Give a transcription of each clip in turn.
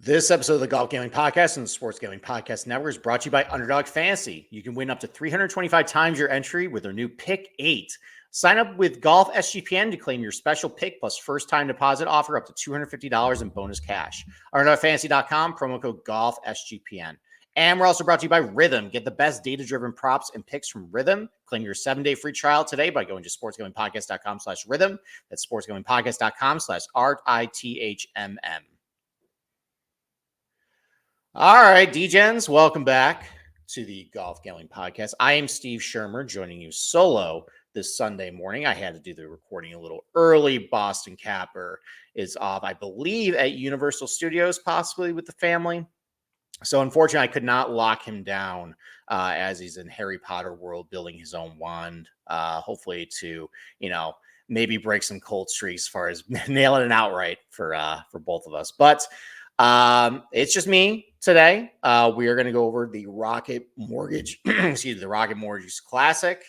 This episode of the Golf Gambling Podcast and the Sports Gambling Podcast Network is brought to you by Underdog Fantasy. You can win up to 325 times your entry with their new Pick 8. Sign up with Golf SGPN to claim your special pick plus first-time deposit offer up to $250 in bonus cash. UnderdogFantasy.com, promo code Golf SGPN. And we're also brought to you by Rhythm. Get the best data-driven props and picks from Rhythm. Claim your 7-day free trial today by going to sportsgamblingpodcast.com/rhythm. That's sportsgamblingpodcast.com/RITHMM. All right, D-Gens, welcome back to the Golf Gambling Podcast. I am Steve Schirmer, joining you solo this Sunday morning. I had to do the recording a little early. Boston Capper is off, I believe, at Universal Studios, possibly with the family. So unfortunately, I could not lock him down as he's in Harry Potter world building his own wand, hopefully to, maybe break some cold streaks as far as nailing it outright for both of us. But it's just me today. We are going to go over the Rocket Mortgage, the Rocket Mortgage Classic,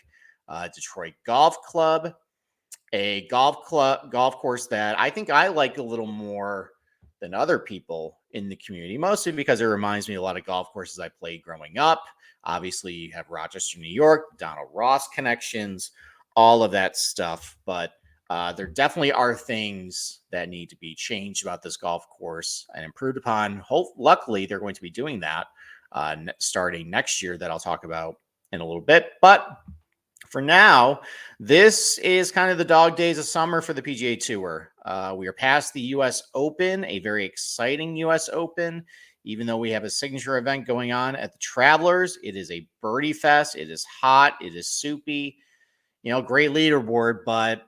Detroit Golf Club, a golf course that I think I like a little more than other people in the community, mostly because it reminds me of a lot of golf courses I played growing up. Obviously, you have Rochester, New York, Donald Ross connections, all of that stuff, but there definitely are things that need to be changed about this golf course and improved upon. Luckily, they're going to be doing that starting next year that I'll talk about in a little bit. But for now, this is kind of the dog days of summer for the PGA Tour. We are past the U.S. Open, a very exciting U.S. Open. Even though we have a signature event going on at the Travelers, it is a birdie fest. It is hot. It is soupy. Great leaderboard, but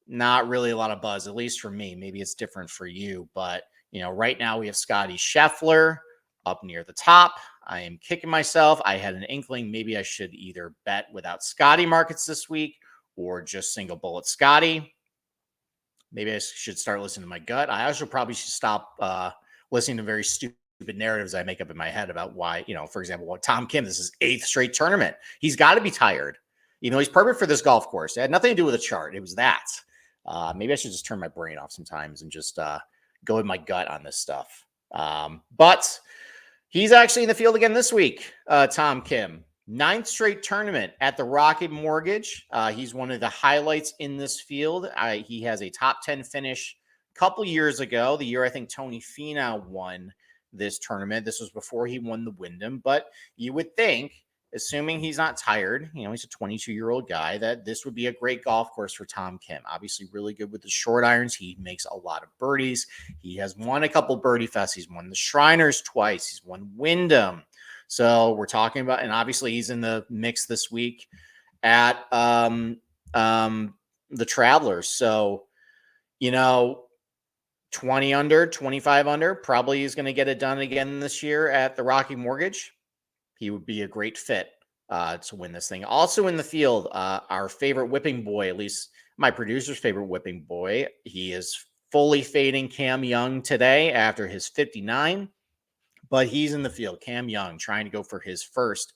not really a lot of buzz, at least for me. Maybe it's different for you, but right now we have Scotty Scheffler up near the top. I am kicking myself. I had an inkling maybe I should either bet without Scotty markets this week or just single bullet Scotty. Maybe I should start listening to my gut. I also probably should stop listening to very stupid narratives I make up in my head about why, for example, Tom Kim, this is 8th straight tournament. He's got to be tired. He's perfect for this golf course. It had nothing to do with a chart. It was that. Maybe I should just turn my brain off sometimes and just go with my gut on this stuff. But he's actually in the field again this week, Tom Kim. 9th straight tournament at the Rocket Mortgage. He's one of the highlights in this field. He has a top 10 finish a couple years ago, the year I think Tony Finau won this tournament. This was before he won the Wyndham, but you would think, assuming he's not tired, he's a 22-year-old guy, that this would be a great golf course for Tom Kim. Obviously, really good with the short irons. He makes a lot of birdies. He has won a couple birdie fests. He's won the Shriners twice. He's won Wyndham. So we're talking about, and obviously he's in the mix this week at the Travelers. So, 20 under, 25 under, probably is going to get it done again this year at the Rocky Mortgage. He would be a great fit to win this thing. Also in the field, our favorite whipping boy, at least my producer's favorite whipping boy. He is fully fading Cam Young today after his 59, but he's in the field. Cam Young trying to go for his first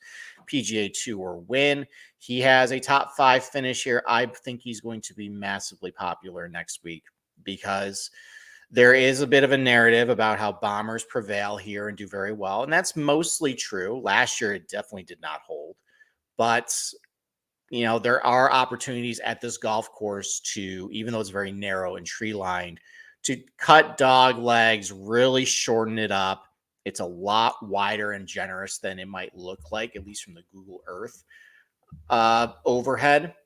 PGA Tour win. He has a top 5 finish here. I think he's going to be massively popular next week because there is a bit of a narrative about how bombers prevail here and do very well. And that's mostly true. Last year, it definitely did not hold. But, there are opportunities at this golf course to, even though it's very narrow and tree lined, to cut dog legs, really shorten it up. It's a lot wider and generous than it might look like, at least from the Google Earth overhead.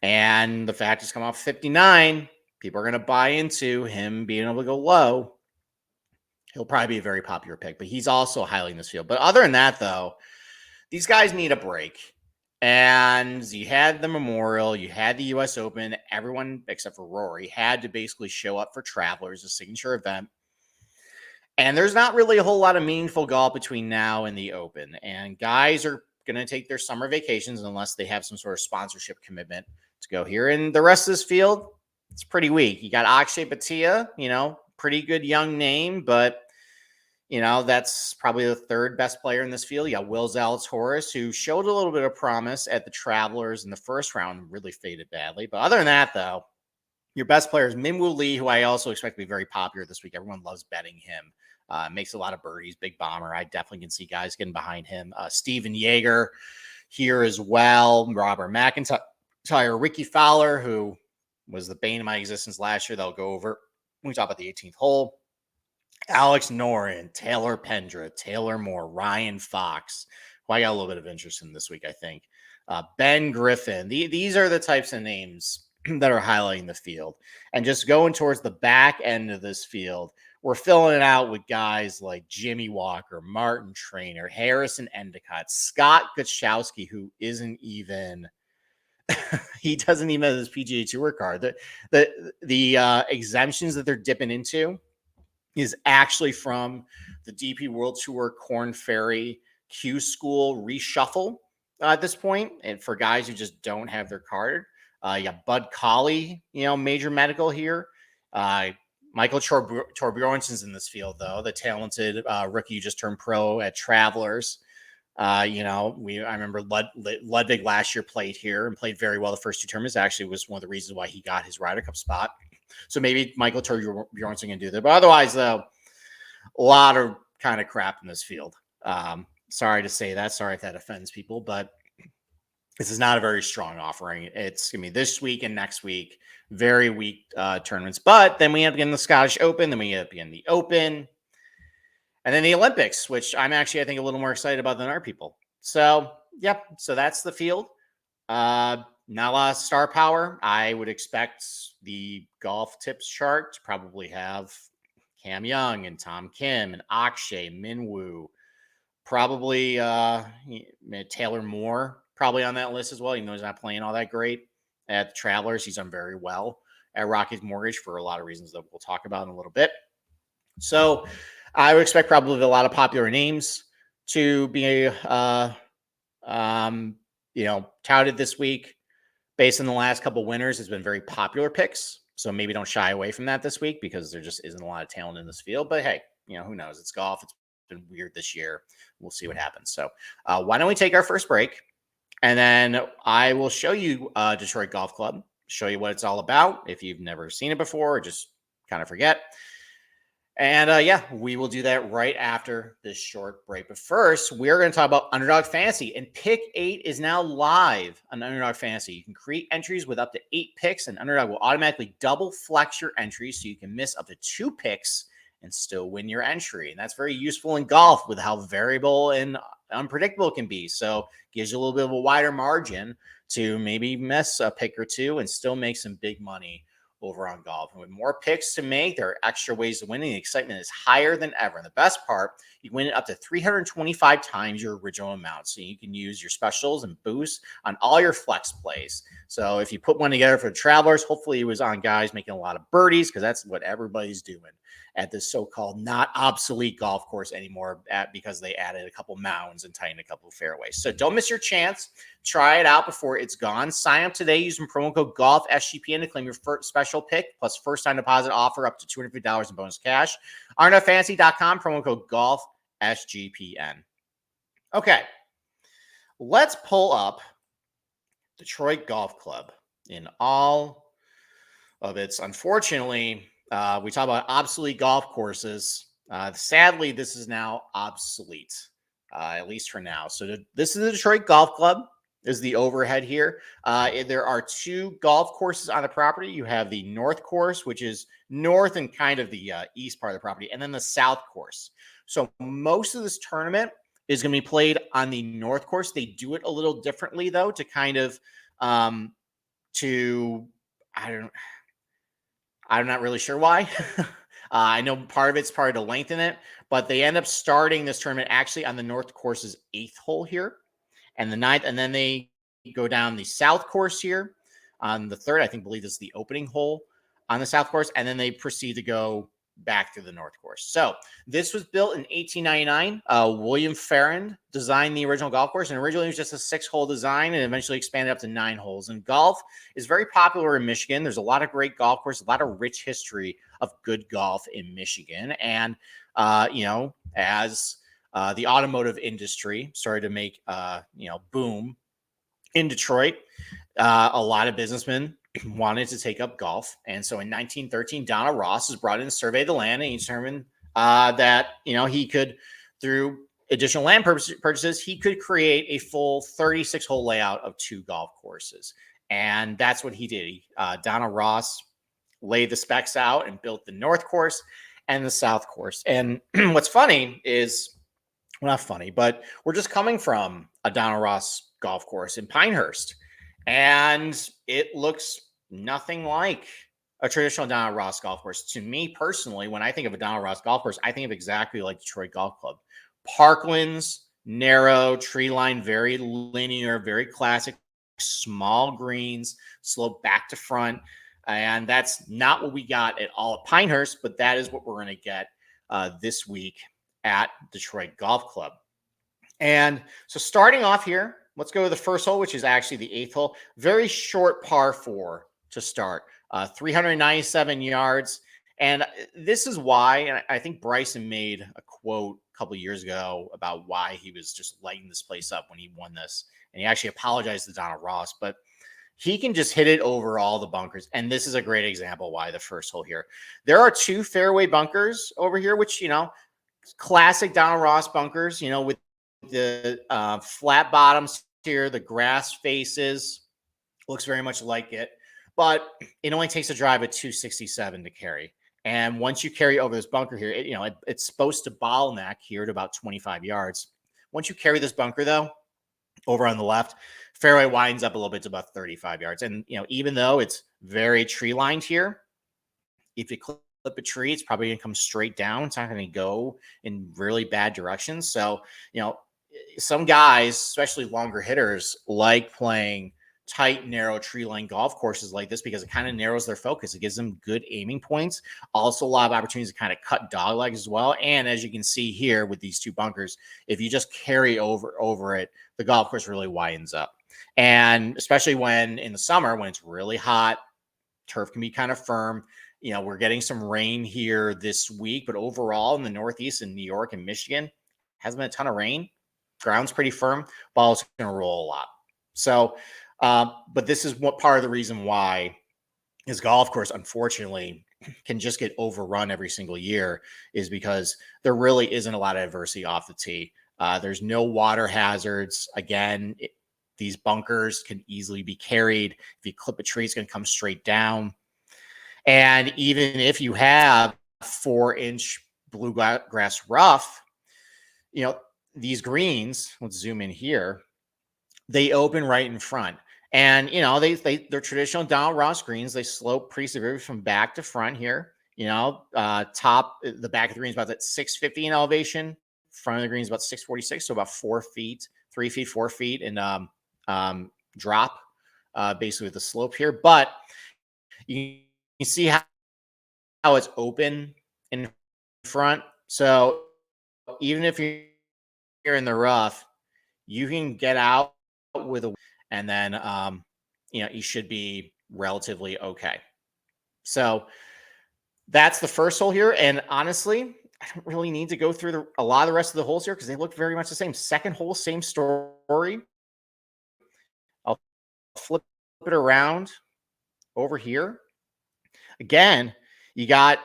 And the fact it's come off 59, people are going to buy into him being able to go low. He'll probably be a very popular pick, but he's also highly in this field. But other than that, though, these guys need a break. And you had the Memorial, you had the U.S. Open. Everyone, except for Rory, had to basically show up for Travelers, a signature event. And there's not really a whole lot of meaningful golf between now and the Open. And guys are going to take their summer vacations unless they have some sort of sponsorship commitment to go here. And the rest of this field, it's pretty weak. You got Akshay Bhatia, pretty good young name, but, that's probably the 3rd best player in this field. You got Will Zalatoris, who showed a little bit of promise at the Travelers in the first round, really faded badly. But other than that, though, Your best player is Minwoo Lee, who I also expect to be very popular this week. Everyone loves betting him. Makes a lot of birdies, big bomber. I definitely can see guys getting behind him. Steven Yeager here as well. Robert McIntyre, Ricky Fowler, who was the bane of my existence last year. They'll go over when we talk about the 18th hole. Alex Noren, Taylor Pendra, Taylor Moore, Ryan Fox, who I got a little bit of interest in this week, I think. Ben Griffin. These are the types of names that are highlighting the field. And just going towards the back end of this field, we're filling it out with guys like Jimmy Walker, Martin Trainer, Harrison Endicott, Scott Gutschowski, who isn't even he doesn't even have his PGA Tour card. The exemptions that they're dipping into is actually from the DP World Tour Corn Ferry Q School reshuffle at this point, and for guys who just don't have their card. You got Bud Colley, major medical here. Michael Torbjornson's in this field, though, the talented rookie who just turned pro at Travelers. I remember Ludwig last year played here and played very well the first two tournaments. Actually, was one of the reasons why he got his Ryder Cup spot. So maybe Michael Torbjornson can do that. But otherwise, though, a lot of kind of crap in this field. Sorry to say that. Sorry if that offends people, but this is not a very strong offering. It's going to be this week and next week. Very weak tournaments. But then we end up getting the Scottish Open. Then we end up getting the Open. And then the Olympics, which I'm actually, I think, a little more excited about than our people. So, yep. So that's the field. Not a lot of star power. I would expect the golf tips chart to probably have Cam Young and Tom Kim and Akshay, Minwoo, probably Taylor Moore, probably on that list as well, even though he's not playing all that great at the Travelers. He's done very well at Rockies Mortgage for a lot of reasons that we'll talk about in a little bit. So I would expect probably a lot of popular names to be, touted this week. Based on the last couple winners, it's been very popular picks. So maybe don't shy away from that this week because there just isn't a lot of talent in this field. But hey, who knows? It's golf. It's been weird this year. We'll see what happens. So why don't we take our first break? And then I will show you Detroit Golf Club, show you what it's all about. If you've never seen it before, or just kind of forget. And we will do that right after this short break. But first, we're going to talk about Underdog Fantasy. And Pick 8 is now live on Underdog Fantasy. You can create entries with up to 8 picks, and Underdog will automatically double flex your entries so you can miss up to 2 picks and still win your entry. And that's very useful in golf with how variable and unpredictable it can be. So gives you a little bit of a wider margin to maybe miss a pick or two and still make some big money over on golf. And with more picks to make, there are extra ways to win, and the excitement is higher than ever. And the best part, you can win it up to 325 times your original amount. So you can use your specials and boosts on all your flex plays. So if you put one together for the Travelers, hopefully it was on guys making a lot of birdies, because that's what everybody's doing at this so-called not obsolete golf course anymore because they added a couple mounds and tightened a couple of fairways. So don't miss your chance. Try it out before it's gone. Sign up today using promo code GOLFSGPN to claim your first special pick plus first-time deposit offer up to $250 in bonus cash. ArnoFantasy.com, promo code GOLFSGPN. Okay, let's pull up Detroit Golf Club in all of its, unfortunately, we talk about obsolete golf courses. Sadly, this is now obsolete, at least for now. So this is the Detroit Golf Club. Is the overhead here. There are 2 golf courses on the property. You have the North Course, which is north and kind of the east part of the property, and then the South Course. So most of this tournament is going to be played on the North Course. They do it a little differently, though, to kind of I'm not really sure why. I know part of it's probably to lengthen it, but they end up starting this tournament actually on the North Course's 8th hole here and the 9th, and then they go down the South Course here on the 3rd. I believe this is the opening hole on the South Course, and then they proceed to go back to the North Course. So this was built in 1899. William Farrand designed the original golf course, and originally it was just a 6-hole design and eventually expanded up to 9 holes. And golf is very popular in Michigan. There's a lot of great golf courses, a lot of rich history of good golf in Michigan. And, as the automotive industry started to make, boom in Detroit, a lot of businessmen wanted to take up golf. And so in 1913, Donald Ross was brought in to survey the land, and he determined that, he could, through additional land purchases, he could create a full 36 hole layout of 2 golf courses. And that's what he did. Donald Ross laid the specs out and built the north course and the south course. And what's funny is, well, not funny, but we're just coming from a Donald Ross golf course in Pinehurst, and it looks nothing like a traditional Donald Ross golf course. To me personally, when I think of a Donald Ross golf course, I think of exactly like Detroit Golf Club. Parklands, narrow, tree line, very linear, very classic, small greens, slope back to front. And that's not what we got at all at Pinehurst, but that is what we're going to get this week at Detroit Golf Club. And so starting off here, let's go to the first hole, which is actually the 8th hole. Very short par 4 to start, 397 yards. And this is why, and I think Bryson made a quote a couple of years ago about why he was just lighting this place up when he won this. And he actually apologized to Donald Ross, but he can just hit it over all the bunkers. And this is a great example why the first hole here. There are 2 fairway bunkers over here, which, classic Donald Ross bunkers, with the flat bottoms here, the grass faces, looks very much like it, but it only takes a drive at 267 to carry. And once you carry over this bunker here, it's supposed to bottleneck here at about 25 yards. Once you carry this bunker, though, over on the left, fairway winds up a little bit to about 35 yards. And, even though it's very tree lined here, if you clip a tree, it's probably going to come straight down. It's not going to go in really bad directions. So, some guys, especially longer hitters, like playing tight, narrow tree line golf courses like this because it kind of narrows their focus. It gives them good aiming points. Also, a lot of opportunities to kind of cut dog legs as well. And as you can see here with these 2 bunkers, if you just carry over it, the golf course really widens up. And especially when in the summer, when it's really hot, turf can be kind of firm. We're getting some rain here this week, but overall in the Northeast in New York and Michigan, hasn't been a ton of rain. Ground's pretty firm. Ball's going to roll a lot. So, but this is what part of the reason why his golf course, unfortunately, can just get overrun every single year is because there really isn't a lot of adversity off the tee. There's no water hazards. Again, these bunkers can easily be carried. If you clip a tree, it's going to come straight down. And even if you have 4-inch bluegrass rough, these greens, let's zoom in here, they open right in front. And, they're traditional Donald Ross greens. They slope pretty severely from back to front here. The back of the green is about that 650 in elevation. Front of the green is about 646. So about 4 feet, 3 feet, 4 feet in drop, basically with the slope here. But you see how it's open in front. So even if you're in the rough, you can get out with a, and then you should be relatively okay. So that's the first hole here. And honestly, I don't really need to go through a lot of the rest of the holes here because they look very much the same. Second hole, same story. I'll flip it around over here. Again, you got,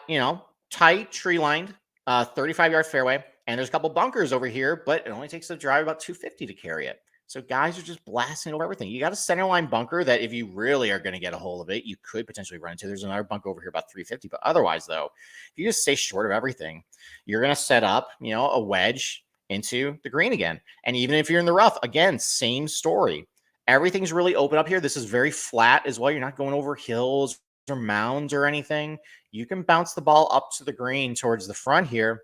tight tree lined, 35-yard fairway. And there's a couple bunkers over here, but it only takes a drive about 250 to carry it. So guys are just blasting over everything. You got a center line bunker that if you really are going to get a hold of it, you could potentially run into. There's another bunker over here about 350. But otherwise, though, if you just stay short of everything, you're going to set up, a wedge into the green again. And even if you're in the rough, again, same story. Everything's really open up here. This is very flat as well. You're not going over hills or mounds or anything. You can bounce the ball up to the green towards the front here.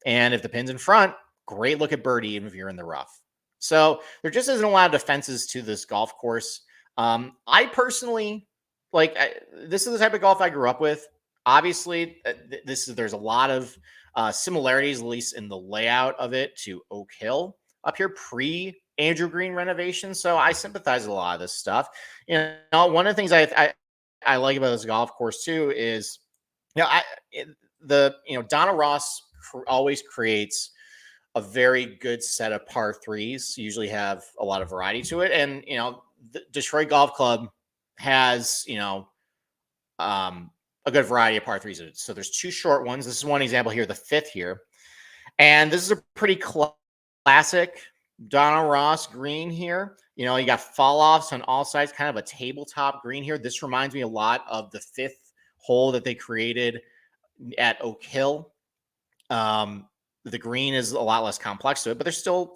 And if the pin's in front, great look at birdie, even if you're in the rough. So there just isn't a lot of defenses to this golf course. I personally this is the type of golf I grew up with. Obviously, there's a lot of similarities, at least in the layout of it, to Oak Hill up here pre Andrew Green renovation. So I sympathize with a lot of this stuff. One of the things I like about this golf course too is, Donald Ross always creates a very good set of par threes. Usually have a lot of variety to it. And, the Detroit Golf Club has, a good variety of par threes. So there's two short ones. This is one example here, the fifth here. And this is a pretty classic Donald Ross green here. You got fall offs on all sides, kind of a tabletop green here. This reminds me a lot of the fifth hole that they created at Oak Hill. The green is a lot less complex to it, but there's still,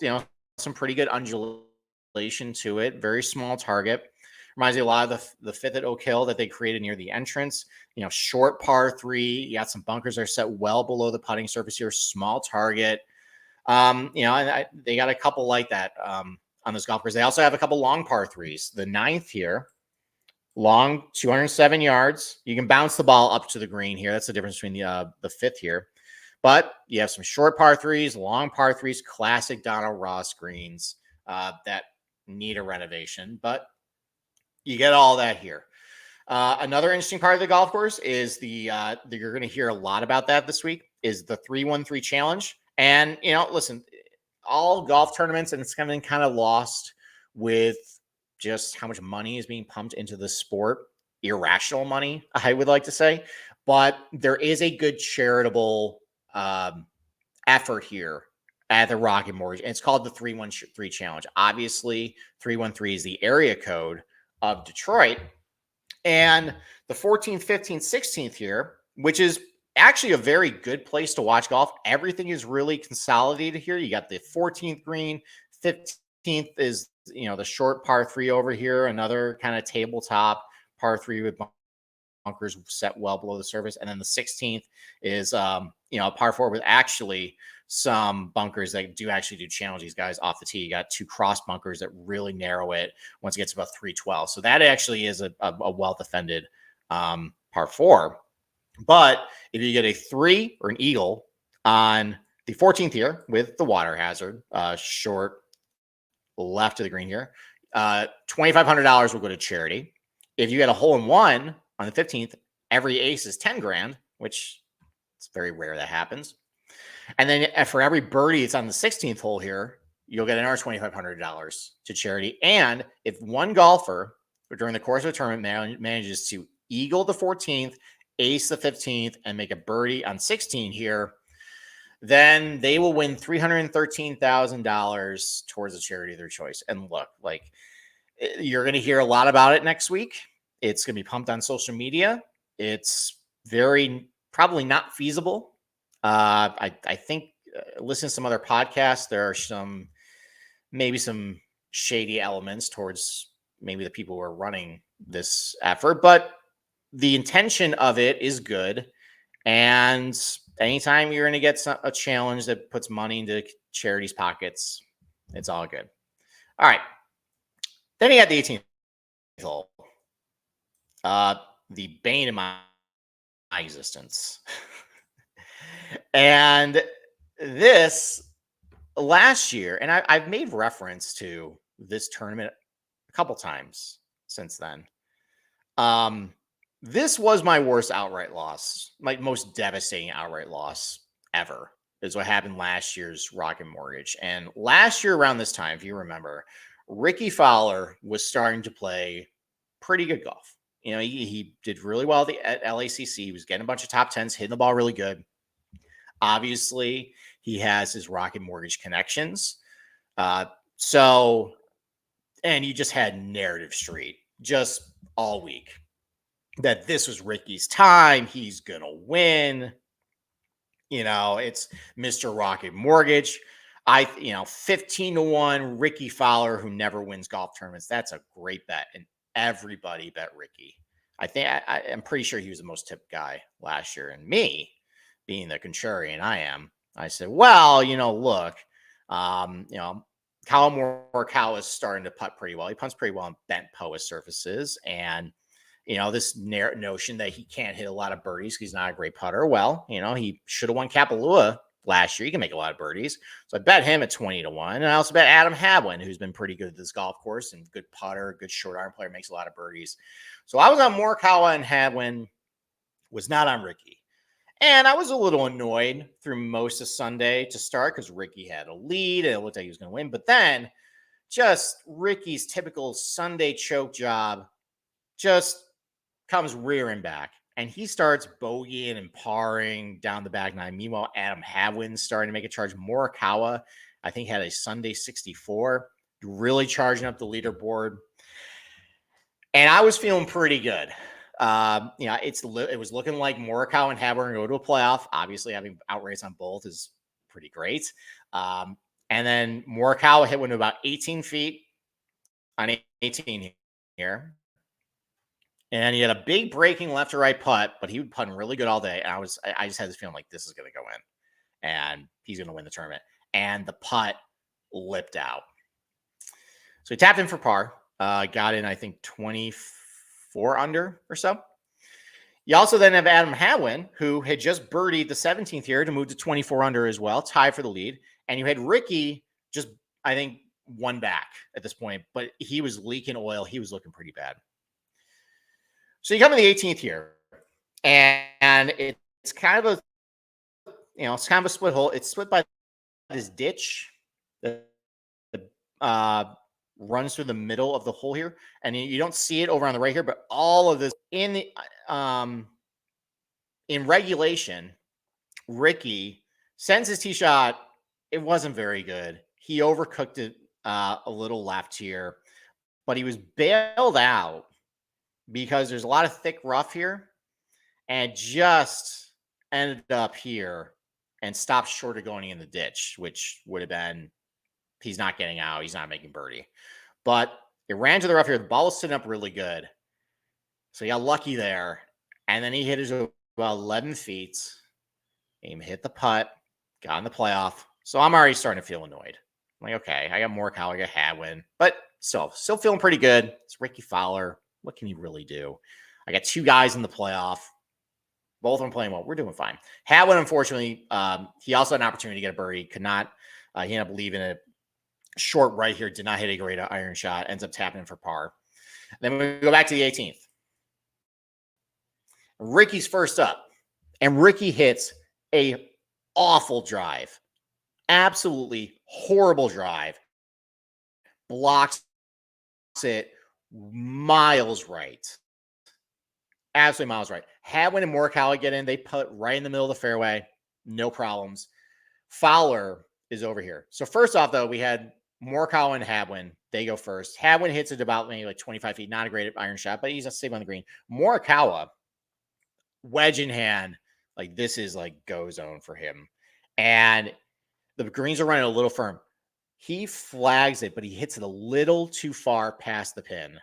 some pretty good undulation to it. Very small target. Reminds me a lot of the fifth at Oak Hill that they created near the entrance. Short par three. You got some bunkers that are set well below the putting surface here. Small target. And they got a couple like that on this golf course. They also have a couple long par threes. The ninth here, long, 207 yards. You can bounce the ball up to the green here. That's the difference between the fifth here. But you have some short par threes, long par threes, classic Donald Ross greens that need a renovation. But you get all that here. Another interesting part of the golf course is you're going to hear a lot about that this week, is the 3-1-3 challenge. And, listen, all golf tournaments, and it's kind of lost with just how much money is being pumped into the sport. Irrational money, I would like to say. But there is a good charitable effort here at the Rocket Mortgage. And it's called the 3-1-3 challenge. Obviously, 313 is the area code of Detroit. And the 14th, 15th, 16th here, which is actually a very good place to watch golf. Everything is really consolidated here. You got the 14th green, 15th is, the short par three over here, another kind of tabletop par three with bunkers set well below the surface. And then the 16th is, a par four with actually some bunkers that do challenge these guys off the tee. You got two cross bunkers that really narrow it once it gets about 312. So that actually is a well-defended par four. But if you get a 3 or an eagle on the 14th here with the water hazard, short left of the green here, $2,500 will go to charity. If you get a hole in one on the 15th, every ace is 10 grand, which it's very rare that happens. And then for every birdie it's on the 16th hole here, you'll get another $2,500 to charity. And if one golfer during the course of the tournament manages to eagle the 14th, ace the 15th, and make a birdie on 16 here, then they will win $313,000 towards a charity of their choice. And look, you're going to hear a lot about it next week. It's going to be pumped on social media. It's very probably not feasible. I think listen to some other podcasts. There are maybe some shady elements towards maybe the people who are running this effort, but the intention of it is good. And anytime you're going to get a challenge that puts money into charities' pockets, it's all good. All right. Then you got the 18th hole. The bane of my existence. And this last year, and I've made reference to this tournament a couple times since then. This was my worst outright loss, my most devastating outright loss ever, is what happened last year's Rocket Mortgage. And last year around this time, if you remember, Ricky Fowler was starting to play pretty good golf. He did really well at LACC. He was getting a bunch of top tens, hitting the ball really good. Obviously, he has his Rocket Mortgage connections. And you just had Narrative Street just all week that this was Ricky's time. He's going to win. It's Mr. Rocket Mortgage. 15-1 Ricky Fowler, who never wins golf tournaments. That's a great bet. And everybody bet Ricky. I'm pretty sure he was the most tipped guy last year. And me, being the contrarian I said, well, look, Kyle Morikawa is starting to putt pretty well. He punts pretty well on bent POA surfaces. And, this notion that he can't hit a lot of birdies because he's not a great putter. Well, he should have won Kapalua last year. He can make a lot of birdies. So I bet him at 20-1. And I also bet Adam Hadwin, who's been pretty good at this golf course and good putter, good short iron player, makes a lot of birdies. So I was on Morikawa and Hadwin, was not on Ricky. And I was a little annoyed through most of Sunday to start because Ricky had a lead and it looked like he was going to win. But then just Ricky's typical Sunday choke job just comes rearing back. And he starts bogeying and parring down the back nine. Meanwhile, Adam Hadwin's starting to make a charge. Morikawa, I think, had a Sunday 64, really charging up the leaderboard. And I was feeling pretty good. It was looking like Morikawa and Hadwin go to a playoff. Obviously, having outrights on both is pretty great. And then Morikawa hit one to about 18 feet on 18 here. And he had a big breaking left to right putt, but he would putt really good all day. And I just had this feeling like this is going to go in and he's going to win the tournament. And the putt lipped out. So he tapped in for par, got in, I think, 24 under or so. You also then have Adam Hadwin, who had just birdied the 17th here to move to 24 under as well, tie for the lead. And you had Ricky just, I think, one back at this point, but he was leaking oil. He was looking pretty bad. So you come to the 18th here, and it's kind of a split hole. It's split by this ditch that runs through the middle of the hole here, and you don't see it over on the right here, but all of this in regulation, Ricky sends his tee shot. It wasn't very good. He overcooked it a little left here, but he was bailed out because there's a lot of thick rough here, and just ended up here and stopped short of going in the ditch, which would have been, he's not getting out. He's not making birdie. But it ran to the rough here. The ball was sitting up really good. So he got lucky there. And then he hit his about 11 feet. He hit the putt, got in the playoff. So I'm already starting to feel annoyed. I'm like, okay, I got Morikawa, I got Hadwin, but still feeling pretty good. It's Ricky Fowler. What can you really do? I got two guys in the playoff. Both of them playing well. We're doing fine. Hadwin, unfortunately, he also had an opportunity to get a birdie. Could not. He ended up leaving it short right here. Did not hit a great iron shot. Ends up tapping in for par. Then we go back to the 18th. Ricky's first up. And Ricky hits a awful drive. Absolutely horrible drive. Blocks it miles right. Absolutely miles right. Hadwin and Morikawa get in. They put right in the middle of the fairway. No problems. Fowler is over here. So first off, though, we had Morikawa and Hadwin. They go first. Hadwin hits it about maybe like 25 feet. Not a great iron shot, but he's a safe on the green. Morikawa, wedge in hand. Like, this is like go zone for him. And the greens are running a little firm. He flags it, but he hits it a little too far past the pin.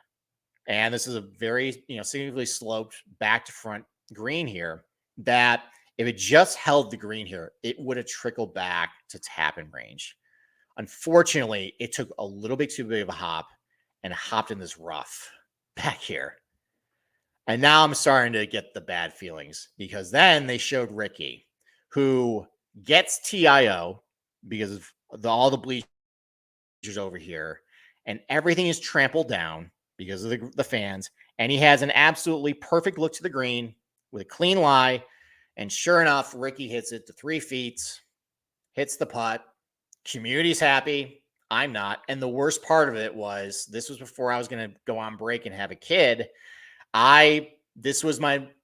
And this is a very, significantly sloped back to front green here that if it just held the green here, it would have trickled back to tap in range. Unfortunately, it took a little bit too big of a hop and hopped in this rough back here. And now I'm starting to get the bad feelings because then they showed Ricky, who gets TIO because of all the bleachers over here, and everything is trampled down because of the fans. And he has an absolutely perfect look to the green with a clean lie. And sure enough, Ricky hits it to 3 feet, hits the putt. Community's happy. I'm not. And the worst part of it was, this was before I was going to go on break and have a kid. This was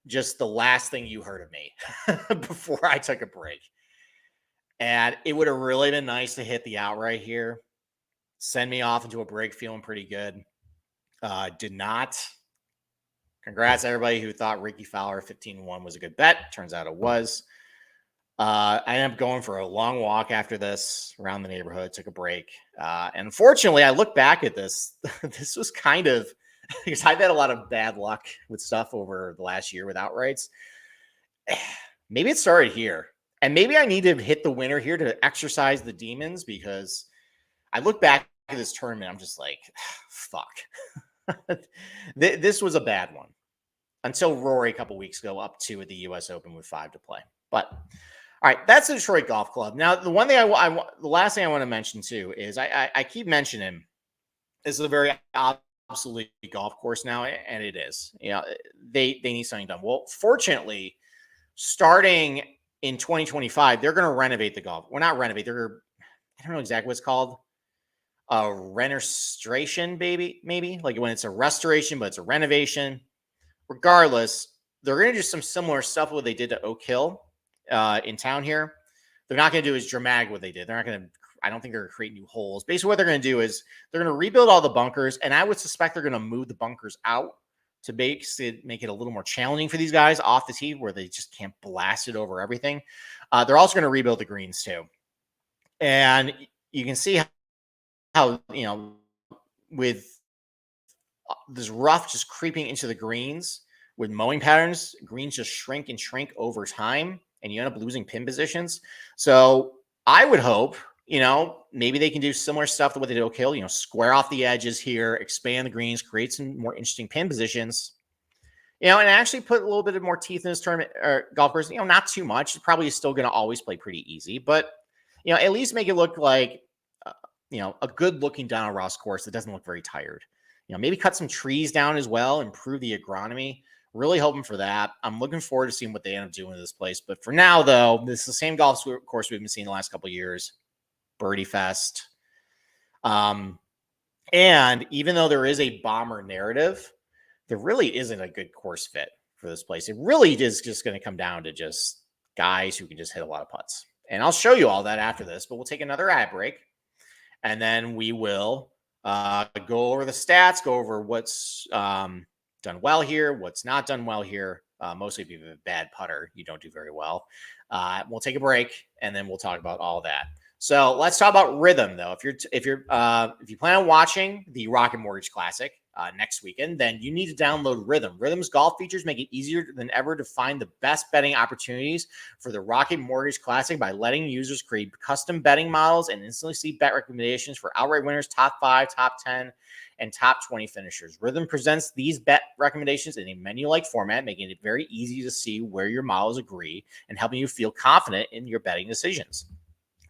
just the last thing you heard of me before I took a break. And it would have really been nice to hit the outright here, send me off into a break feeling pretty good. Did not. Congrats, everybody who thought Ricky Fowler 15-1 was a good bet. Turns out it was. I ended up going for a long walk after this around the neighborhood, took a break. And unfortunately, I look back at this. This was kind of, because I've had a lot of bad luck with stuff over the last year with outrights. Maybe it started here. And maybe I need to hit the winner here to exercise the demons, because I look back at this tournament, I'm just like, fuck. This was a bad one. Until Rory a couple weeks ago, up 2 at the U.S. Open with 5 to play. But, all right, that's the Detroit Golf Club. Now, the one thing the last thing I want to mention, too, is I keep mentioning this is a very obsolete golf course now, and it is. They need something done. Well, fortunately, starting in 2025, they're going to renovate the golf. Well, not renovate. I don't know exactly what it's called. a restoration, baby, maybe like when it's a restoration, but it's a renovation. Regardless, they're going to do some similar stuff what they did to Oak Hill in town here. They're not going to do as dramatic what they did. They're not going to. I don't think they're going to create new holes. Basically, what they're going to do is they're going to rebuild all the bunkers, and I would suspect they're going to move the bunkers out to make it a little more challenging for these guys off the tee, where they just can't blast it over everything. They're also going to rebuild the greens too, and you can see how with this rough just creeping into the greens with mowing patterns, greens just shrink and shrink over time, and you end up losing pin positions. So I would hope, maybe they can do similar stuff to what they did Oak Hill, square off the edges here, expand the greens, create some more interesting pin positions, and actually put a little bit of more teeth in this tournament or golf course. Not too much. It probably is still going to always play pretty easy, but at least make it look like a good looking Donald Ross course that doesn't look very tired. Maybe cut some trees down as well, improve the agronomy. Really hoping for that. I'm looking forward to seeing what they end up doing with this place. But for now, though, this is the same golf course we've been seeing the last couple of years. Birdie Fest. And even though there is a bomber narrative, there really isn't a good course fit for this place. It really is just going to come down to just guys who can just hit a lot of putts. And I'll show you all that after this, but we'll take another ad break. And then we will go over the stats, go over what's done well here, what's not done well here. Mostly if you have a bad putter, you don't do very well. We'll take a break, and then we'll talk about all that. So let's talk about rhythm, though. If you plan on watching the Rocket Mortgage Classic next weekend, then you need to download Rhythm. Rhythm's golf features make it easier than ever to find the best betting opportunities for the Rocket Mortgage Classic by letting users create custom betting models and instantly see bet recommendations for outright winners, top 5, top 10, and top 20 finishers. Rhythm presents these bet recommendations in a menu-like format, making it very easy to see where your models agree and helping you feel confident in your betting decisions.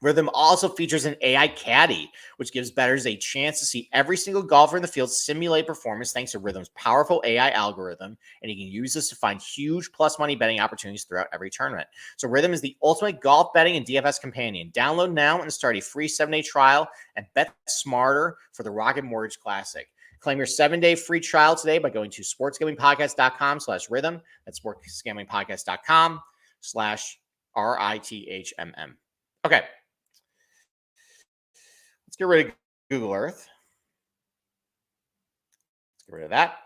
Rhythm also features an AI caddy, which gives bettors a chance to see every single golfer in the field simulate performance thanks to Rhythm's powerful AI algorithm, and you can use this to find huge plus money betting opportunities throughout every tournament. So Rhythm is the ultimate golf betting and DFS companion. Download now and start a free 7-day trial and bet smarter for the Rocket Mortgage Classic. Claim your 7-day free trial today by going to sportsgamblingpodcast.com/rhythm. That's sportsgamblingpodcast.com/RITHMM. Okay. Let's get rid of Google Earth. Let's get rid of that.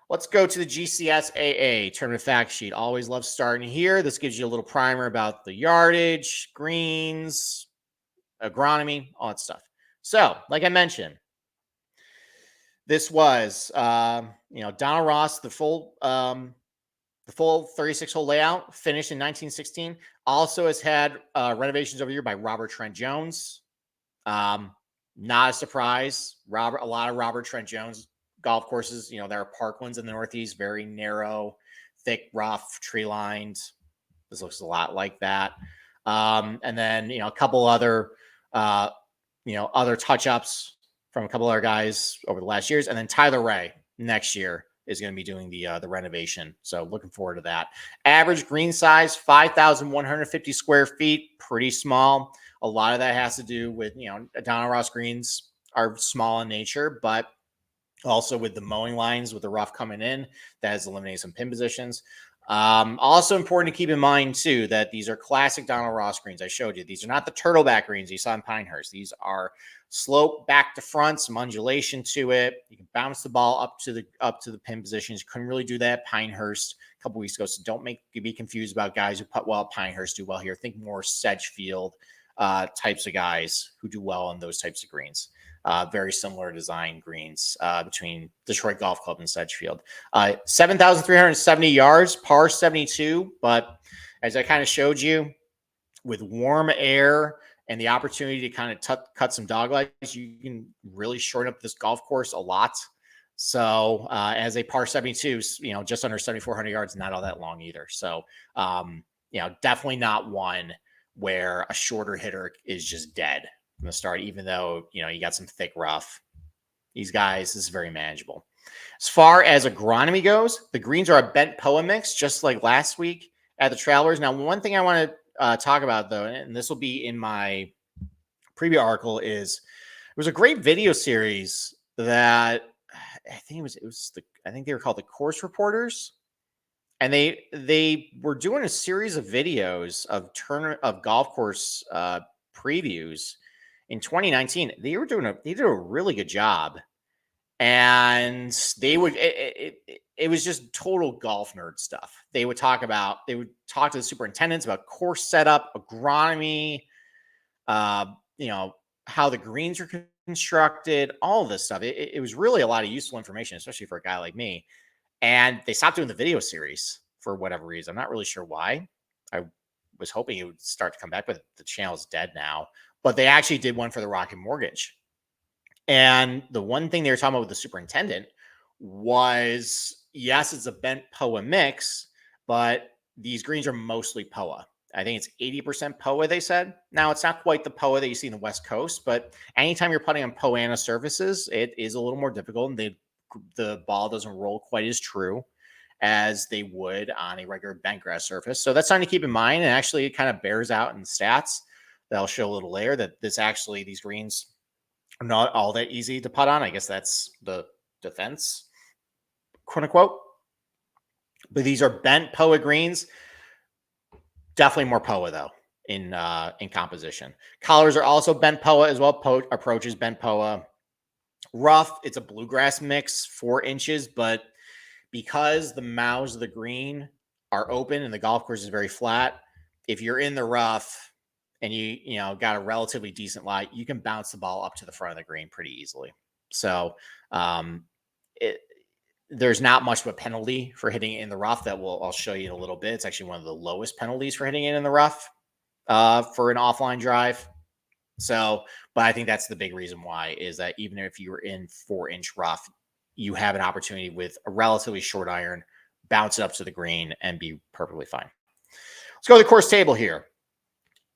Let's go to the GCSAA tournament fact sheet. Always love starting here. This gives you a little primer about the yardage, greens, agronomy, all that stuff. So, like I mentioned, this was, Donald Ross, the full 36-hole layout, finished in 1916. Also has had renovations over here by Robert Trent Jones. Not a surprise. A lot of Robert Trent Jones golf courses, there are parklands in the Northeast, very narrow, thick, rough, tree lined. This looks a lot like that. And then, a couple other, other touch ups from a couple other guys over the last years. And then Tyler Ray next year is going to be doing the renovation. So looking forward to that. Average green size, 5,150 square feet, pretty small. A lot of that has to do with, Donald Ross greens are small in nature, but also with the mowing lines, with the rough coming in, that has eliminated some pin positions. Also important to keep in mind, too, that these are classic Donald Ross greens. I showed you. These are not the turtleback greens you saw in Pinehurst. These are slope back to front, some undulation to it. You can bounce the ball up to the pin positions. You couldn't really do that at Pinehurst a couple weeks ago, so don't be confused about guys who putt well at Pinehurst do well here. Think more Sedgefield types of guys who do well on those types of greens. Very similar design greens between Detroit Golf Club and Sedgefield. 7,370 yards, par 72. But as I kind of showed you, with warm air and the opportunity to kind of cut some dog legs, you can really shorten up this golf course a lot. So as a par 72, just under 7,400 yards, not all that long either. So, definitely not one where a shorter hitter is just dead from the start, even though, you got some thick rough. These guys, this is very manageable. As far as agronomy goes, the greens are a bent POA mix, just like last week at the Travelers. Now, one thing I want to talk about, though, and this will be in my preview article, is was a great video series that I think I think they were called the Course Reporters, and they were doing a series of videos of golf course previews in 2019. They did a really good job, and it was just total golf nerd stuff. They would talk to the superintendents about course setup, agronomy, uh, you know, how the greens are constructed, all of this stuff. It was really a lot of useful information, especially for a guy like me. And they stopped doing the video series for whatever reason. I'm not really sure why. I was hoping it would start to come back, but the channel's dead now. But they actually did one for the Rocket Mortgage. And the one thing they were talking about with the superintendent was, yes, it's a bent POA mix, but these greens are mostly POA. I think it's 80% POA, they said. Now, it's not quite the POA that you see in the West Coast, but anytime you're putting on POA surfaces, it is a little more difficult, and the ball doesn't roll quite as true as they would on a regular bent grass surface. So that's something to keep in mind. And actually, it kind of bears out in the stats that I'll show a little later that these greens are not all that easy to putt on. I guess that's the defense, quote unquote. But these are bent POA greens. Definitely more POA though in composition. Collars are also bent POA as well. Approaches bent POA. Rough, it's a bluegrass mix, 4 inches, but because the mouths of the green are open and the golf course is very flat, if you're in the rough and you got a relatively decent lie, you can bounce the ball up to the front of the green pretty easily. So there's not much of a penalty for hitting it in the rough I'll show you in a little bit. It's actually one of the lowest penalties for hitting it in the rough for an offline drive. So, but I think that's the big reason why is that even if you were in 4-inch rough, you have an opportunity with a relatively short iron, bounce it up to the green and be perfectly fine. Let's go to the course table here.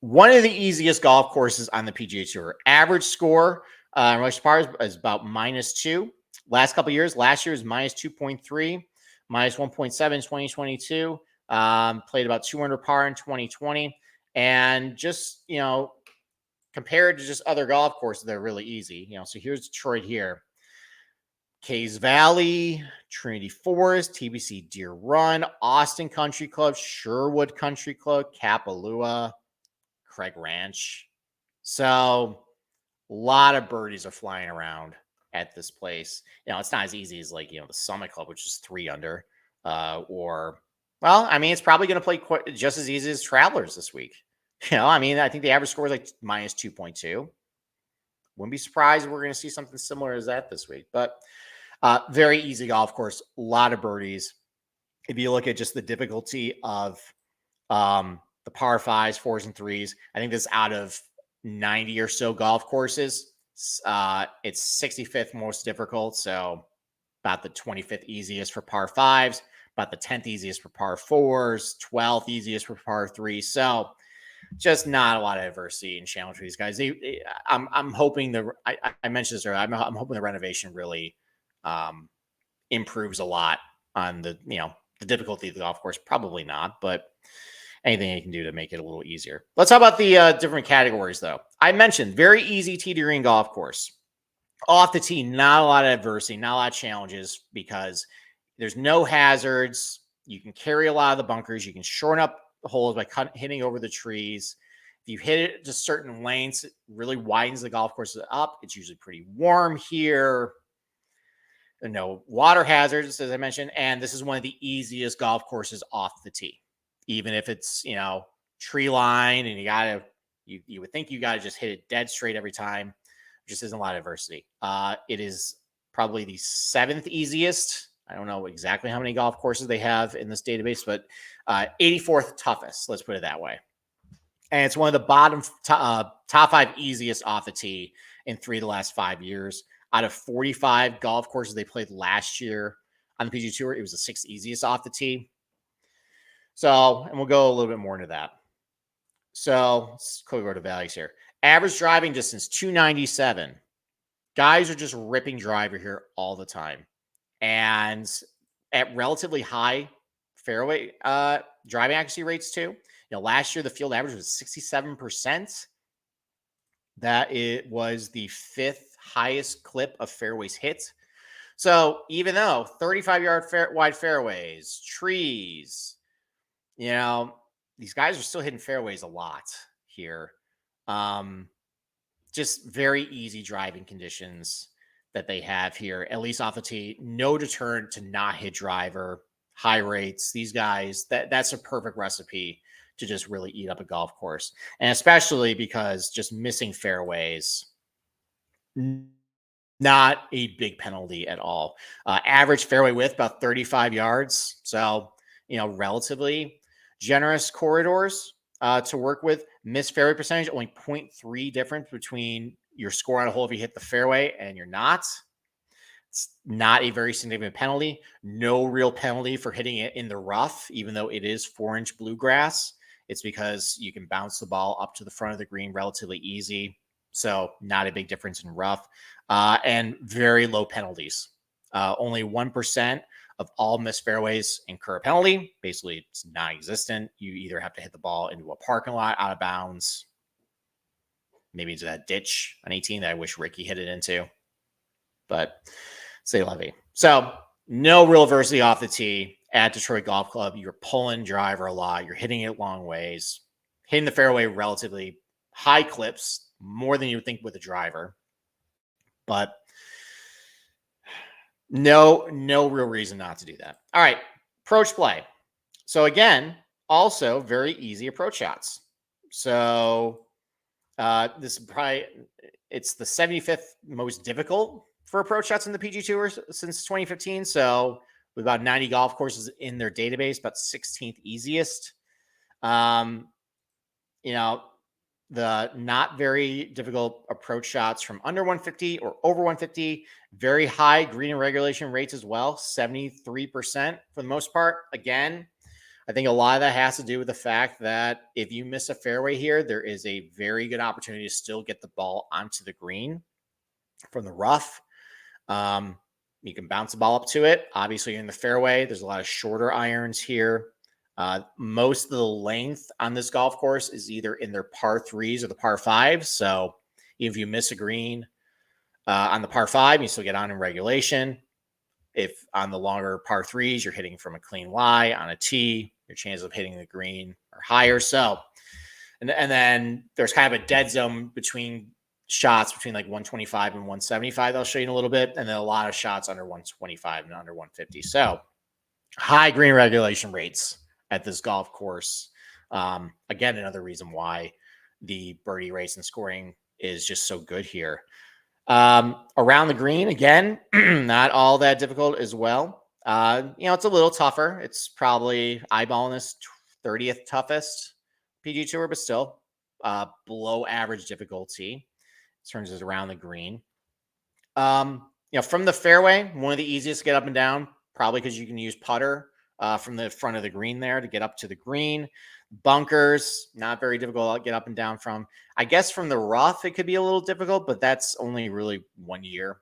One of the easiest golf courses on the PGA Tour. Average score, relative par is about -2. Last couple of years, last year was -2.3, -1.7 in 2022. Played about 200 par in 2020. And just, compared to just other golf courses, they're really easy. So here's Detroit here. Cays Valley, Trinity Forest, TBC Deer Run, Austin Country Club, Sherwood Country Club, Kapalua, Craig Ranch. So a lot of birdies are flying around at this place. It's not as easy as the Summit Club, which is 3 under, it's probably going to play just as easy as Travelers this week. I think the average score is like -2.2. Wouldn't be surprised if we're going to see something similar as that this week, but very easy golf course, a lot of birdies. If you look at just the difficulty of the par 5s, 4s, and 3s, I think this out of 90 or so golf courses, it's 65th most difficult. So about the 25th easiest for par 5s, about the 10th easiest for par 4s, 12th easiest for par 3s. So just not a lot of adversity and challenge for these guys. I'm hoping I mentioned this earlier. I'm hoping the renovation really improves a lot on the difficulty of the golf course. Probably not, but anything you can do to make it a little easier. Let's talk about the different categories, though. I mentioned very easy tee to green golf course. Off the tee, not a lot of adversity, not a lot of challenges because there's no hazards. You can carry a lot of the bunkers. You can shorten up the holes by hitting over the trees. If you hit it to certain lengths, it really widens the golf course up. It's usually pretty warm here. No water hazards, as I mentioned. And this is one of the easiest golf courses off the tee. Even if it's, tree line and you would think you got to just hit it dead straight every time. Just isn't a lot of adversity. It is probably the 7th easiest. I don't know exactly how many golf courses they have in this database, but 84th toughest, let's put it that way. And it's one of the bottom top 5 easiest off the tee in 3 of the last 5 years. Out of 45 golf courses they played last year on the PGA Tour, it was the 6th easiest off the tee. So, and we'll go a little bit more into that. So let's go to values here. Average driving distance, 297. Guys are just ripping driver here all the time. And at relatively high fairway driving accuracy rates too. Last year the field average was 67%. That it was the 5th highest clip of fairways hit. So even though 35-yard wide fairways, trees, you know, these guys are still hitting fairways a lot here. Um, just very easy driving conditions that they have here, at least off the tee. No deterrent to not hit driver, high rates. These guys, that's a perfect recipe to just really eat up a golf course. And especially because just missing fairways, not a big penalty at all. Average fairway width about 35 yards. So, relatively generous corridors to work with. Missed fairway percentage, only 0.3 difference between your score on a hole if you hit the fairway and you're not. It's not a very significant penalty. No real penalty for hitting it in the rough, even though it is 4-inch bluegrass. It's because you can bounce the ball up to the front of the green relatively easy. So not a big difference in rough, and very low penalties. Only 1% of all missed fairways incur a penalty. Basically, it's non-existent. You either have to hit the ball into a parking lot out of bounds, maybe into that ditch on 18 that I wish Ricky hit it into, but say levy. So no real adversity off the tee at Detroit Golf Club. You're pulling driver a lot. You're hitting it long ways, hitting the fairway relatively high clips, more than you would think with a driver. But no real reason not to do that. All right, approach play. So again, also very easy approach shots. So this is probably, it's the 75th most difficult for approach shots in the PG Tour since 2015. So with about 90 golf courses in their database, about 16th easiest. The not very difficult approach shots from under 150 or over 150, very high green and regulation rates as well, 73% for the most part. Again, I think a lot of that has to do with the fact that if you miss a fairway here, there is a very good opportunity to still get the ball onto the green from the rough. You can bounce the ball up to it. Obviously, in the fairway, there's a lot of shorter irons here. Most of the length on this golf course is either in their par threes or the par fives. So if you miss a green on the par five, you still get on in regulation. If on the longer par threes, you're hitting from a clean lie on a tee, your chances of hitting the green are higher. So, and then there's kind of a dead zone between shots between like 125 and 175. I'll show you in a little bit. And then a lot of shots under 125 and under 150. So high green regulation rates at this golf course. Again, another reason why the birdie rates and scoring is just so good here. Around the green, again, not all that difficult as well. It's a little tougher. It's probably eyeballing this 30th toughest PG Tour, but still below average difficulty in terms of around the green. From the fairway, one of the easiest to get up and down, probably because you can use putter from the front of the green there to get up to the green. Bunkers, not very difficult to get up and down from. I guess from the rough, it could be a little difficult, but that's only really 1 year.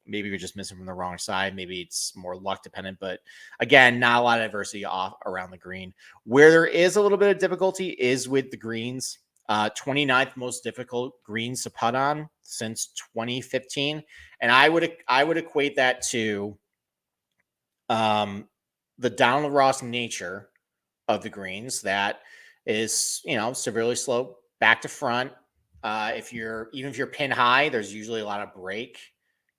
Maybe you're just missing from the wrong side. Maybe it's more luck dependent, but again, not a lot of adversity off around the green. Where there is a little bit of difficulty is with the greens. 29th most difficult greens to putt on since 2015. And I would equate that to the Donald Ross nature of the greens that is, severely sloped back to front. If you're pin high, there's usually a lot of break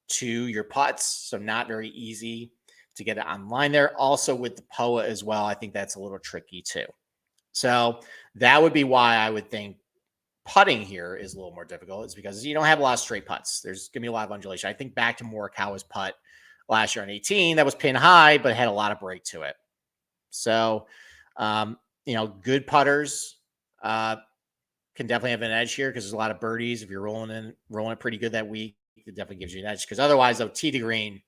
to your putts, so not very easy to get it online there. Also with the POA as well, I think that's a little tricky too. So that would be why I would think putting here is a little more difficult. Is because you don't have a lot of straight putts. There's gonna be a lot of undulation. I think back to Morikawa's putt last year on 18 that was pin high, but had a lot of break to it. So, good putters can definitely have an edge here because there's a lot of birdies. If you're rolling it pretty good that week, it definitely gives you an edge. Because otherwise, though, tee to green,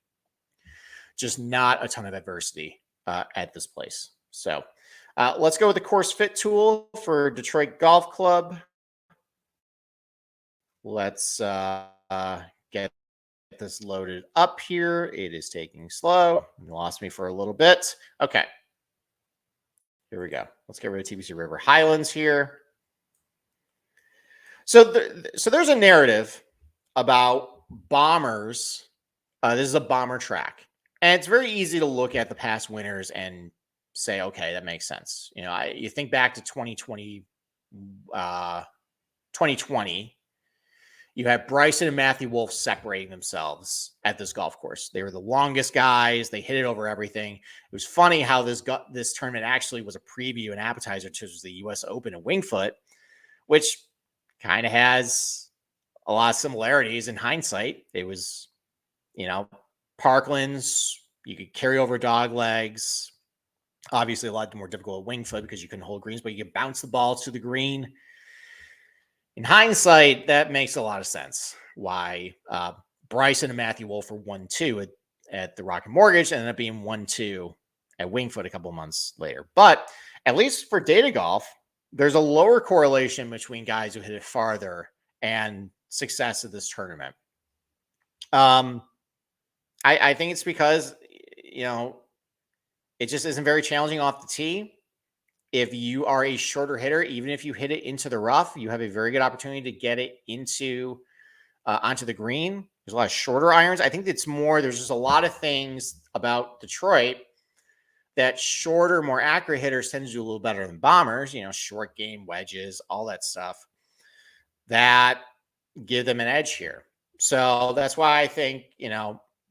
just not a ton of adversity at this place. So, let's go with the course fit tool for Detroit Golf Club. Let's get this loaded up here. It is taking slow. You lost me for a little bit. Okay. Here we go. Let's get rid of TPC River Highlands here. So there's a narrative about bombers. This is a bomber track, and it's very easy to look at the past winners and say, okay, that makes sense. You think back to 2020, 2020. You had Bryson and Matthew Wolf separating themselves at this golf course. They were the longest guys. They hit it over everything. It was funny how this tournament actually was a preview and appetizer to the U.S. Open in Wingfoot, which kind of has a lot of similarities in hindsight. It was, Parklands. You could carry over dog legs. Obviously, a lot more difficult at Wingfoot because you couldn't hold greens, but you could bounce the ball to the green. In hindsight, that makes a lot of sense. Why Bryson and Matthew Wolf were 1-2 at the Rocket Mortgage, ended up being 1-2 at Wingfoot a couple months later. But at least for data golf, there's a lower correlation between guys who hit it farther and success at this tournament. I think it's because, it just isn't very challenging off the tee. If you are a shorter hitter, even if you hit it into the rough, you have a very good opportunity to get it into onto the green. There's a lot of shorter irons. I think there's just a lot of things about Detroit that shorter, more accurate hitters tend to do a little better than bombers, short game, wedges, all that stuff that give them an edge here. So that's why I think,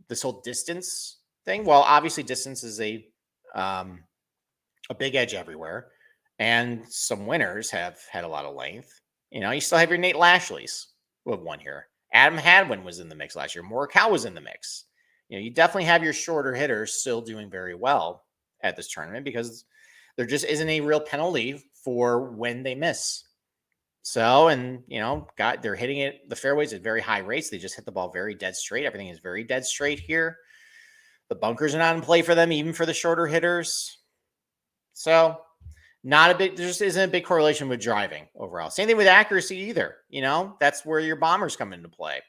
this whole distance thing, well, obviously distance is a big edge everywhere. And some winners have had a lot of length. You still have your Nate Lashleys who have won here. Adam Hadwin was in the mix last year. Morikawa was in the mix. You definitely have your shorter hitters still doing very well at this tournament because there just isn't a real penalty for when they miss. So, and they're hitting it the fairways at very high rates. They just hit the ball very dead straight. Everything is very dead straight here. The bunkers are not in play for them, even for the shorter hitters. So, there just isn't a big correlation with driving overall. Same thing with accuracy either. That's where your bombers come into play.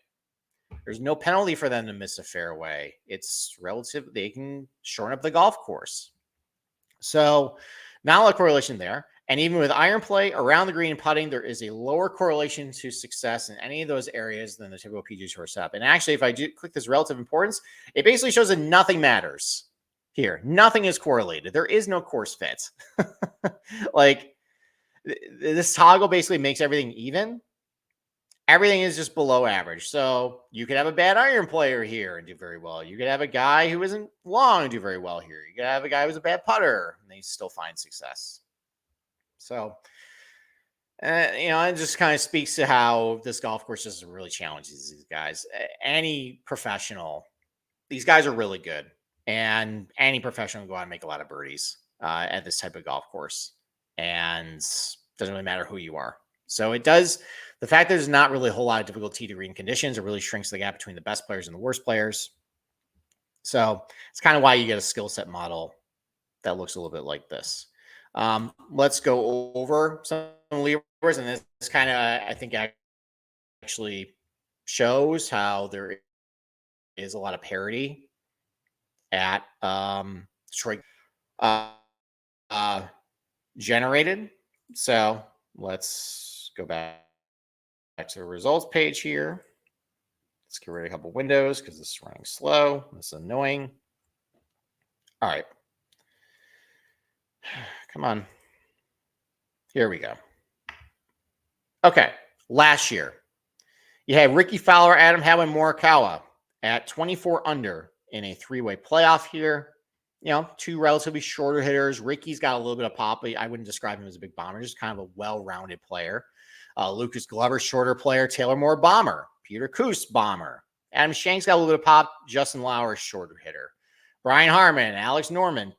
There's no penalty for them to miss a fairway. It's relative. They can shorten up the golf course. So, not a lot of correlation there. And even with iron play around the green and putting, there is a lower correlation to success in any of those areas than the typical PGA Tour setup. And actually, if I do click this relative importance, it basically shows that nothing matters here. Nothing is correlated. There is no course fit. Like, this toggle basically makes everything even. Everything is just below average. So you could have a bad iron player here and do very well. You could have a guy who isn't long and do very well here. You could have a guy who's a bad putter and they still find success. So, it just kind of speaks to how this golf course just really challenges these guys. Any professional, these guys are really good. And any professional will go out and make a lot of birdies at this type of golf course. And it doesn't really matter who you are. So the fact that there's not really a whole lot of difficult tee to green conditions, it really shrinks the gap between the best players and the worst players. So it's kind of why you get a skill set model that looks a little bit like this. Let's go over some levers, and this kind of, I think, actually shows how there is a lot of parity at Detroit generated. So let's go back to the results page here. Let's get rid of a couple windows because this is running slow. This is annoying. All right. Come on. Here we go. Okay. Last year, you had Ricky Fowler, Adam Hadwin, Morikawa at 24 under in a three-way playoff here. Two relatively shorter hitters. Ricky's got a little bit of pop, but I wouldn't describe him as a big bomber, just kind of a well-rounded player. Lucas Glover, shorter player. Taylor Moore, bomber. Peter Coos, bomber. Adam Shank's got a little bit of pop. Justin Lauer, shorter hitter. Brian Harmon, Alex Norman,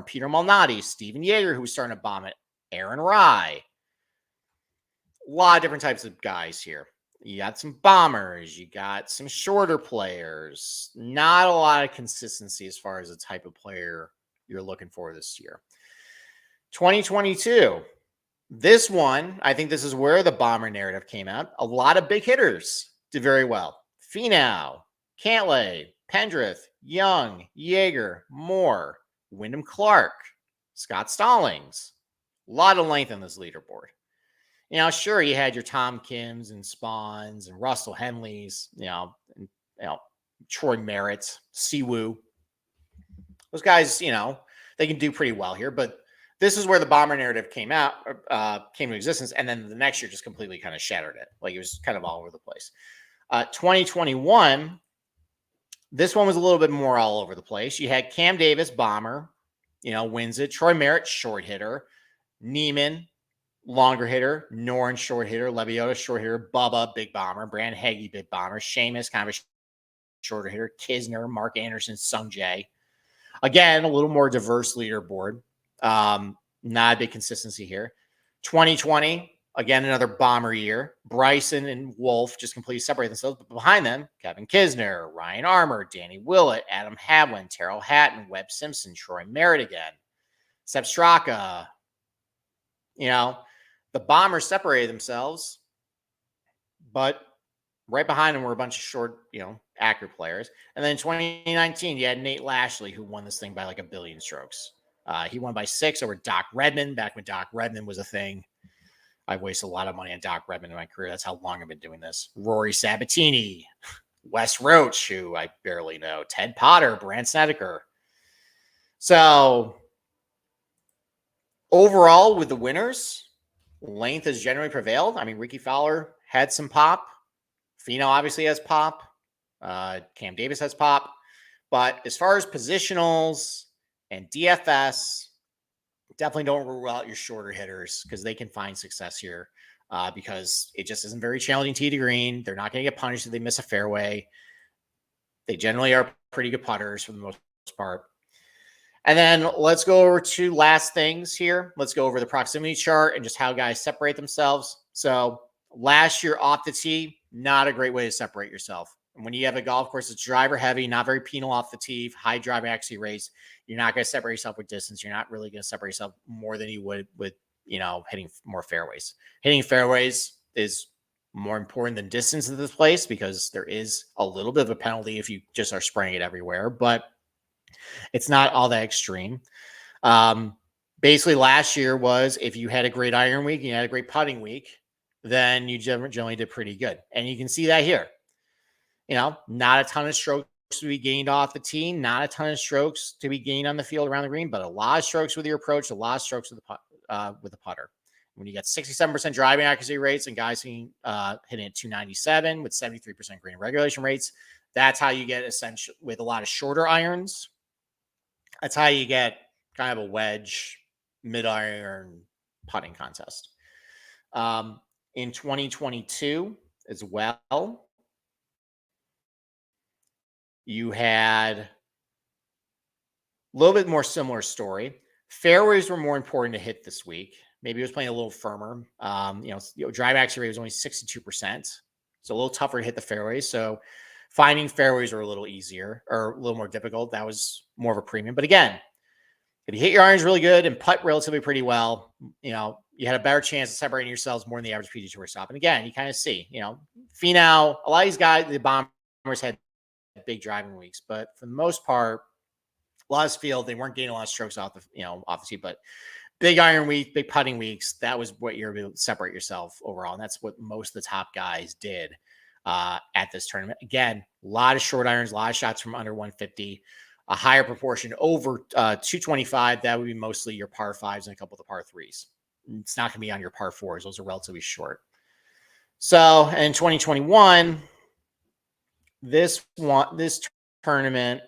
Peter Malnati, Steven Yeager, who's starting to bomb it. Aaron Rye. A lot of different types of guys here. You got some bombers. You got some shorter players. Not a lot of consistency as far as the type of player you're looking for this year. 2022. This one, I think this is where the bomber narrative came out. A lot of big hitters did very well. Finau, Cantlay, Pendrith, Young, Yeager, Moore, Wyndham Clark, Scott Stallings. A lot of length on this leaderboard. Sure, you had your Tom Kims and Spawns and Russell Henleys, you know, Troy Merritt, Siwoo. Those guys, they can do pretty well here, but this is where the bomber narrative came to existence, and then the next year just completely kind of shattered it. Like it was kind of all over the place. 2021, this one was a little bit more all over the place. You had Cam Davis, bomber, wins it. Troy Merritt, short hitter. Neiman, longer hitter. Noren, short hitter. Leviota, short hitter. Bubba, big bomber. Brand Hagee, big bomber. Seamus, kind of a shorter hitter. Kisner, Mark Anderson, Sung Jae. Again, a little more diverse leaderboard. Not a big consistency here. 2020, again, another bomber year. Bryson and Wolf just completely separate themselves. But behind them, Kevin Kisner, Ryan Armour, Danny Willett, Adam Hadwin, Terrell Hatton, Webb Simpson, Troy Merritt again, Sepp Straka. The bombers separated themselves, but right behind them were a bunch of short, accurate players. And then in 2019, you had Nate Lashley, who won this thing by like a billion strokes. He won by 6 over Doc Redman, back when Doc Redman was a thing. I've wasted a lot of money on Doc Redman in my career. That's how long I've been doing this. Rory Sabatini, Wes Roach, who I barely know, Ted Potter, Brant Snedeker. So overall, with the winners, length has generally prevailed. I mean, Ricky Fowler had some pop. Finau obviously has pop. Cam Davis has pop. But as far as positionals and DFS, definitely don't rule out your shorter hitters because they can find success here because it just isn't very challenging tee to green. They're not going to get punished if they miss a fairway. They generally are pretty good putters for the most part. And then let's go over to last things here. Let's go over the proximity chart and just how guys separate themselves. So last year off the tee, not a great way to separate yourself. And when you have a golf course that's driver heavy, not very penal off the tee, high driver accuracy rates, you're not going to separate yourself with distance. You're not really going to separate yourself more than you would with, hitting more fairways. Hitting fairways is more important than distance in this place because there is a little bit of a penalty if you just are spraying it everywhere, but it's not all that extreme. Basically, last year was if you had a great iron week and you had a great putting week, then you generally did pretty good. And you can see that here. Not a ton of strokes to be gained off the tee, not a ton of strokes to be gained on the field around the green, but a lot of strokes with your approach, a lot of strokes with the putter. When you get 67% driving accuracy rates and guys hitting at 297 with 73% green regulation rates, that's how you get essentially with a lot of shorter irons. That's how you get kind of a wedge mid-iron putting contest. In 2022 as well, you had a little bit more similar story. Fairways were more important to hit this week. Maybe it was playing a little firmer. Drive accuracy rate was only 62%. So a little tougher to hit the fairways. So finding fairways were a little easier or a little more difficult. That was more of a premium. But again, if you hit your irons really good and putt relatively pretty well, you had a better chance of separating yourselves more than the average PGA Tour stop. And again, you kind of see, Finau, a lot of these guys, the bombers had big driving weeks, but for the most part, a lot of field, they weren't gaining a lot of strokes off the tee, but big iron week, big putting weeks, that was what you're able to separate yourself overall. And that's what most of the top guys did at this tournament. Again, a lot of short irons, a lot of shots from under 150, a higher proportion over 225. That would be mostly your par fives and a couple of the par threes. It's not going to be on your par fours. Those are relatively short. So in 2021, this tournament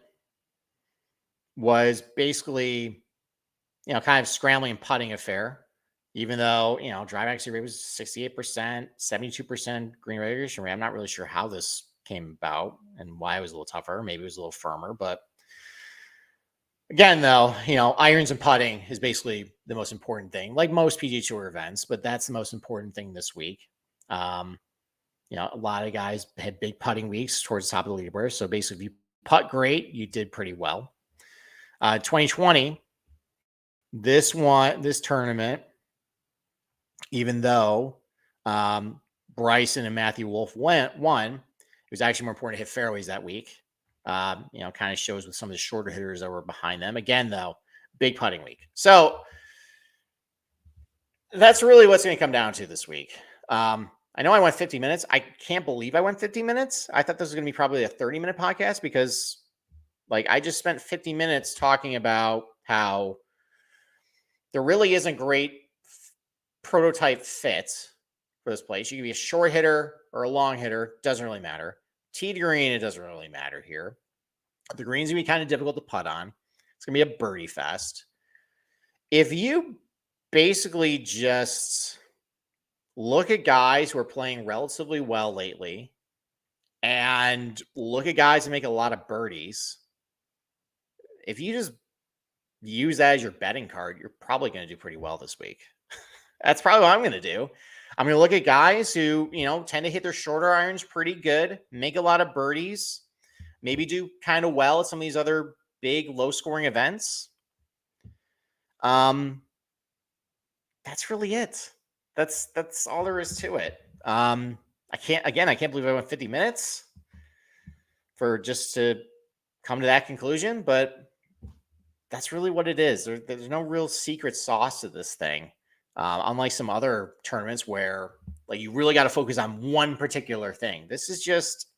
was basically, kind of scrambling and putting affair, even though, drive accuracy rate was 68%, 72% green regulation rate. I'm not really sure how this came about and why it was a little tougher. Maybe it was a little firmer, but again, though, irons and putting is basically the most important thing, like most PGA Tour events, but that's the most important thing this week. A lot of guys had big putting weeks towards the top of the leaderboard. So basically, if you putt great, you did pretty well. 2020, this tournament, even though Bryson and Matthew Wolf won, it was actually more important to hit fairways that week. Kind of shows with some of the shorter hitters that were behind them. Again, though, big putting week. So That's really what's going to come down to this week. I know I went 50 minutes. I can't believe I went 50 minutes. I thought this was going to be probably a 30-minute podcast because, like, I just spent 50 minutes talking about how there really isn't great prototype fit for this place. You can be a short hitter or a long hitter. Doesn't really matter. Tee to green, it doesn't really matter here. The green's going to be kind of difficult to putt on. It's going to be a birdie fest. If you basically just look at guys who are playing relatively well lately and look at guys that make a lot of birdies, if you just use that as your betting card, you're probably going to do pretty well this week. That's probably what I'm going to do. I'm going to look at guys who, tend to hit their shorter irons pretty good, make a lot of birdies, maybe do kind of well at some of these other big low scoring events. That's really it. That's all there is to it. I can't believe I went 50 minutes for just to come to that conclusion, but that's really what it is. There's no real secret sauce to this thing. Unlike some other tournaments where like you really got to focus on one particular thing. This is just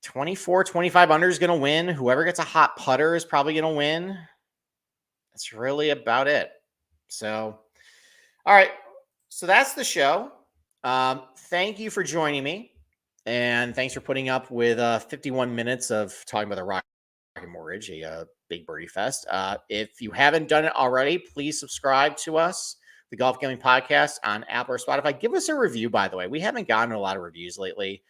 24, 25 under is going to win. Whoever gets a hot putter is probably going to win. That's really about it. So, all right. So that's the show. Thank you for joining me. And thanks for putting up with 51 minutes of talking about the Rocket Mortgage, a big birdie fest. If you haven't done it already, please subscribe to us, the Golf Gambling Podcast, on Apple or Spotify. Give us a review, by the way. We haven't gotten a lot of reviews lately.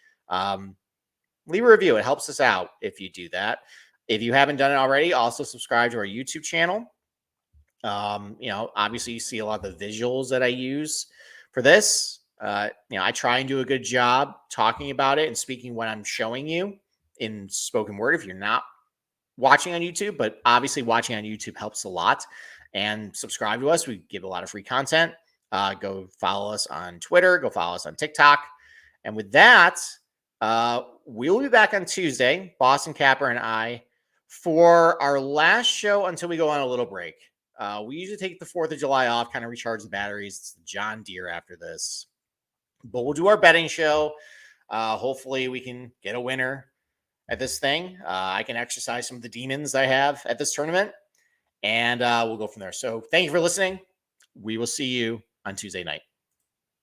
Leave a review. It helps us out if you do that. If you haven't done it already, also subscribe to our YouTube channel. Obviously you see a lot of the visuals that I use for this. I try and do a good job talking about it and speaking what I'm showing you in spoken word if you're not watching on YouTube, but obviously watching on YouTube helps a lot. And subscribe to us. We give a lot of free content. Go follow us on Twitter. Go follow us on TikTok. And with that, we'll be back on Tuesday, Boston Capper and I, for our last show until we go on a little break. We usually take the 4th of July off, kind of recharge the batteries. It's John Deere after this. But we'll do our betting show. Hopefully we can get a winner at this thing. I can exercise some of the demons I have at this tournament. And we'll go from there. So thank you for listening. We will see you on Tuesday night.